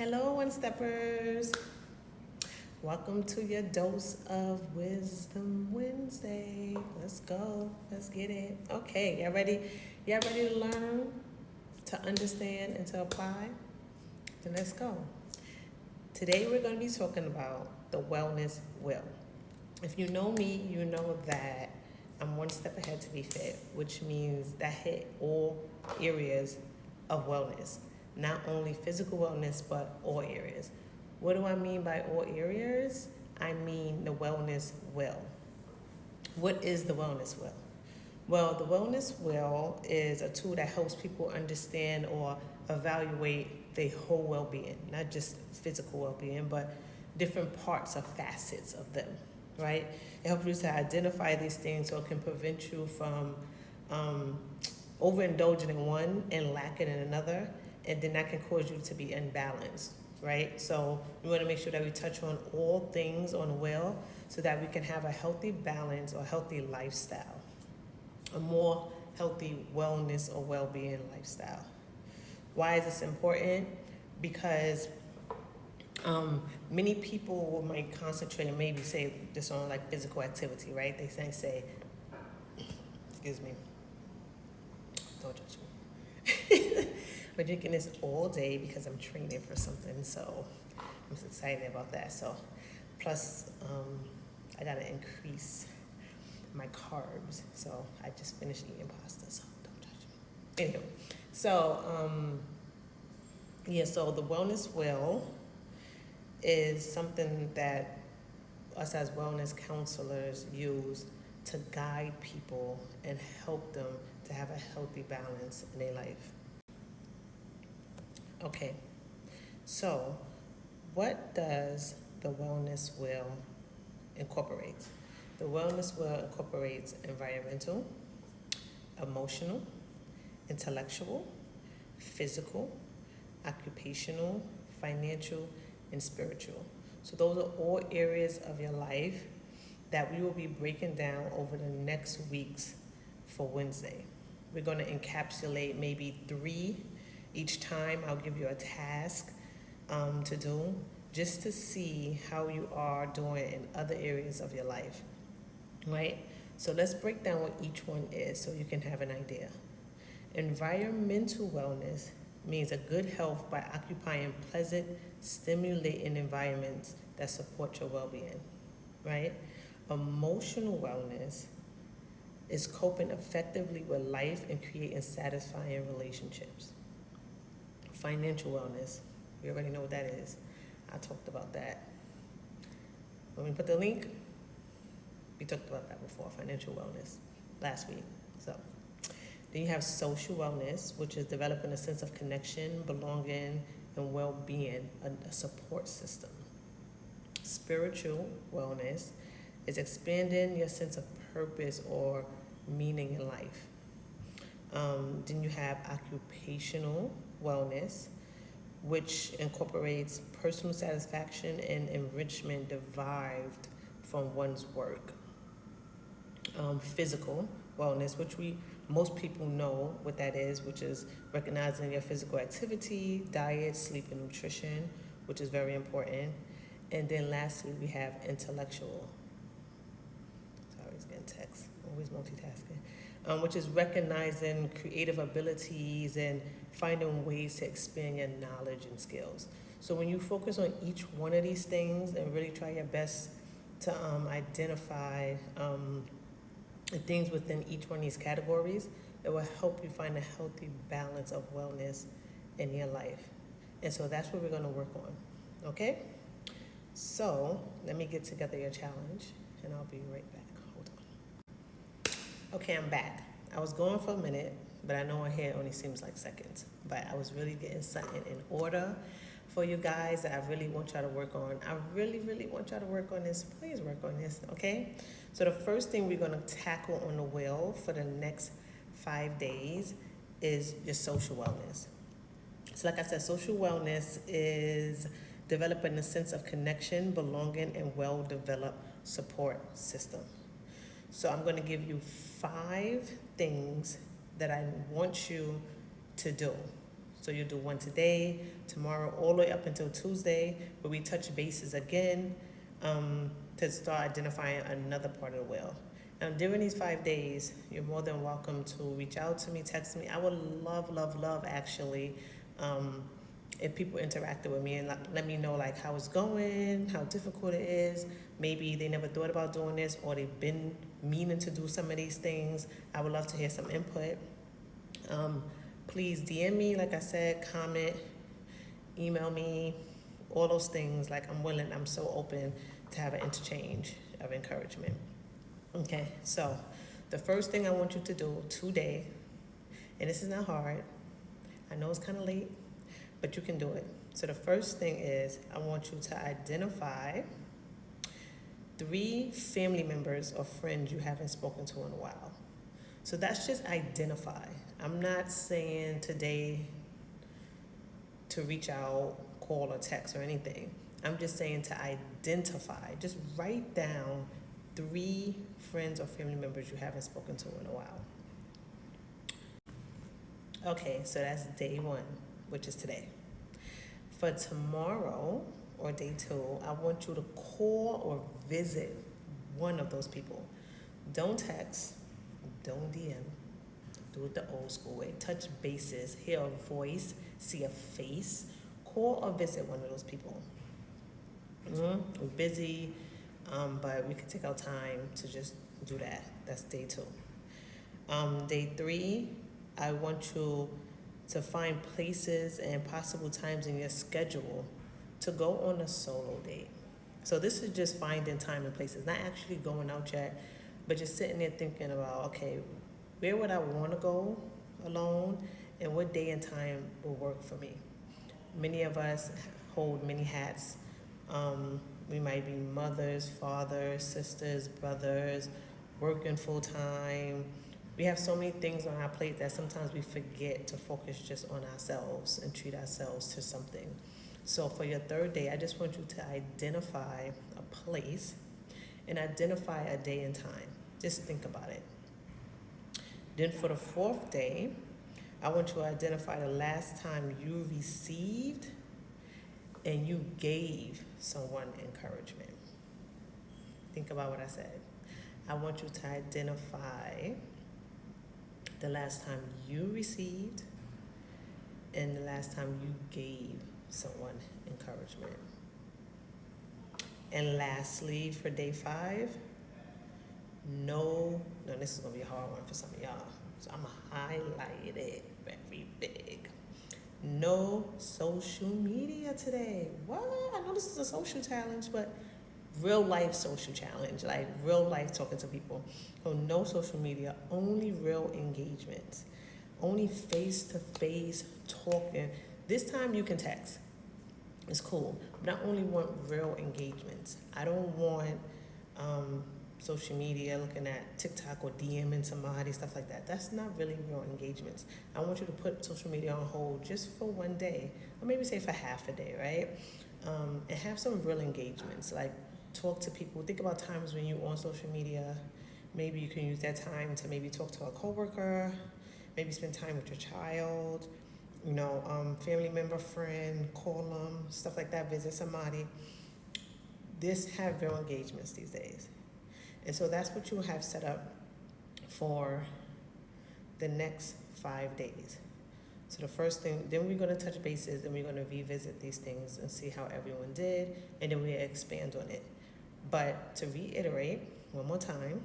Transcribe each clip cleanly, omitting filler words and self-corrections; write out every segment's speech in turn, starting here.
Hello, One Steppers. Welcome to your dose of Wisdom Wednesday. Let's go. Let's get it. Okay, y'all ready? Y'all ready to learn, to understand, and to apply? Then let's go. Today we're going to be talking about the wellness wheel. If you know me, you know that I'm one step ahead to be fit, which means that I hit all areas of wellness, not only physical wellness, but all areas. What do I mean by all areas? I mean the wellness wheel. What is the wellness wheel? Well, the wellness wheel is a tool that helps people understand or evaluate their whole well-being, not just physical well-being, but different parts or facets of them, right? It helps you to identify these things so it can prevent you from overindulging in one and lacking in another, and then that can cause you to be imbalanced, right? So we want to make sure that we touch on all things on the wheel so that we can have a healthy balance or healthy lifestyle, a more healthy wellness or well-being lifestyle. Why is this important? Because many people might concentrate and maybe say this on like physical activity, right? They say, excuse me, don't judge me. We're drinking this all day because I'm training for something, so I'm so excited about that. So, plus, I gotta increase my carbs. So I just finished eating pasta, so don't judge me. Anyway, so so the wellness wheel is something that us as wellness counselors use to guide people and help them to have a healthy balance in their life. Okay, so what does the wellness wheel incorporate? The wellness wheel incorporates environmental, emotional, intellectual, physical, occupational, financial, and spiritual. So those are all areas of your life that we will be breaking down over the next weeks for Wednesday. We're going to encapsulate maybe 3 each time. I'll give you a task to do just to see how you are doing in other areas of your life, right? So let's break down what each one is so you can have an idea. Environmental wellness means a good health by occupying pleasant, stimulating environments that support your well-being, right? Emotional wellness is coping effectively with life and creating satisfying relationships. Financial wellness, we already know what that is. I talked about that. When we put the link, we talked about that before, financial wellness, last week. So then you have social wellness, which is developing a sense of connection, belonging, and well-being, a support system. Spiritual wellness is expanding your sense of purpose or meaning in life. Then you have occupational wellness, which incorporates personal satisfaction and enrichment derived from one's work. Physical wellness, which most people know what that is, which is recognizing your physical activity, diet, sleep, and nutrition, which is very important. And then lastly, we have intellectual. Sorry, I was getting text. Always multitasking. Which is recognizing creative abilities and finding ways to expand your knowledge and skills. So when you focus on each one of these things and really try your best to identify the things within each one of these categories, it will help you find a healthy balance of wellness in your life. And so that's what we're going to work on, okay? So let me get together your challenge, and I'll be right back. Hold on. Okay, I'm back. I was going for a minute, but I know my hair only seems like seconds. But I was really getting something in order for you guys that I really want y'all to work on. I really, really want y'all to work on this. Please work on this, okay? So the first thing we're going to tackle on the wheel for the next 5 days is your social wellness. So like I said, social wellness is developing a sense of connection, belonging, and well-developed support system. So I'm going to give you 5 things that I want you to do. So you'll do one today, tomorrow, all the way up until Tuesday, where we touch bases again to start identifying another part of the will. Now, during these 5 days, you're more than welcome to reach out to me, text me. I would love, actually, if people interacted with me and let me know like how it's going, how difficult it is. Maybe they never thought about doing this, or they've been meaning to do some of these things. I would love to hear some input. Please DM me, like I said, comment, email me, all those things. Like, I'm so open to have an interchange of encouragement. Okay, so the first thing I want you to do today, and this is not hard, I know it's kind of late, but you can do it. So the first thing is, I want you to identify 3 family members or friends you haven't spoken to in a while. So that's just identify. I'm not saying today to reach out, call, or text or anything. I'm just saying to identify. Just write down 3 friends or family members you haven't spoken to in a while. Okay, so that's day 1, which is today. For tomorrow, or day 2, I want you to call or visit one of those people. Don't text, don't DM. Do it the old school way. Touch bases, hear a voice, see a face. Call or visit one of those people. We're busy, but we can take our time to just do that. That's day 2. Day 3, I want you to find places and possible times in your schedule to go on a solo date. So this is just finding time and places, not actually going out yet, but just sitting there thinking about, okay, where would I want to go alone, and what day and time will work for me? Many of us hold many hats. We might be mothers, fathers, sisters, brothers, working full time. We have so many things on our plate that sometimes we forget to focus just on ourselves and treat ourselves to something. So for your 3rd day, I just want you to identify a place and identify a day and time. Just think about it. Then for the 4th day, I want you to identify the last time you received and you gave someone encouragement. Think about what I said. I want you to identify the last time you received and the last time you gave someone encouragement. And lastly, for day 5, no, this is going to be a hard one for some of y'all, so I'm going to highlight it very big. No social media today. What? I know this is a social challenge, but real life social challenge, like real life talking to people. So no social media, only real engagements, only face-to-face talking. This time you can text. It's cool. But I only want real engagements. I don't want social media, looking at TikTok or DMing somebody, stuff like that. That's not really real engagements. I want you to put social media on hold just for one day, or maybe say for half a day, right? And have some real engagements, like talk to people. Think about times when you're on social media. Maybe you can use that time to maybe talk to a coworker, maybe spend time with your child, family member, friend, call them, stuff like that, visit somebody. Have real engagements these days. And so that's what you'll have set up for the next 5 days. So the first thing, then we're going to touch bases, and we're going to revisit these things and see how everyone did, and then we'll expand on it. But to reiterate one more time,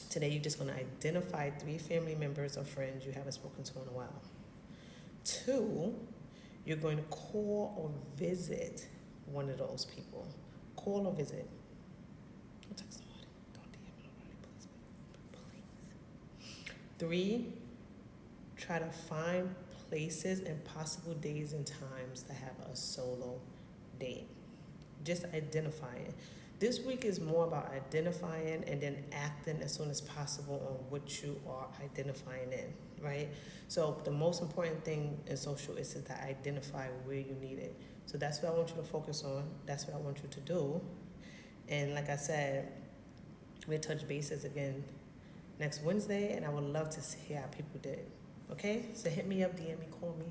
today you're just going to identify 3 family members or friends you haven't spoken to in a while. 2, you're going to call or visit one of those people. Call or visit. Don't text somebody. Don't DM nobody, please. 3, try to find places and possible days and times to have a solo date. Just identifying. This week is more about identifying and then acting as soon as possible on what you are identifying in, right? So the most important thing in social is to identify where you need it. So that's what I want you to focus on. That's what I want you to do. And like I said, we'll touch bases again next Wednesday, and I would love to see how people did. Okay? So hit me up, DM me, call me.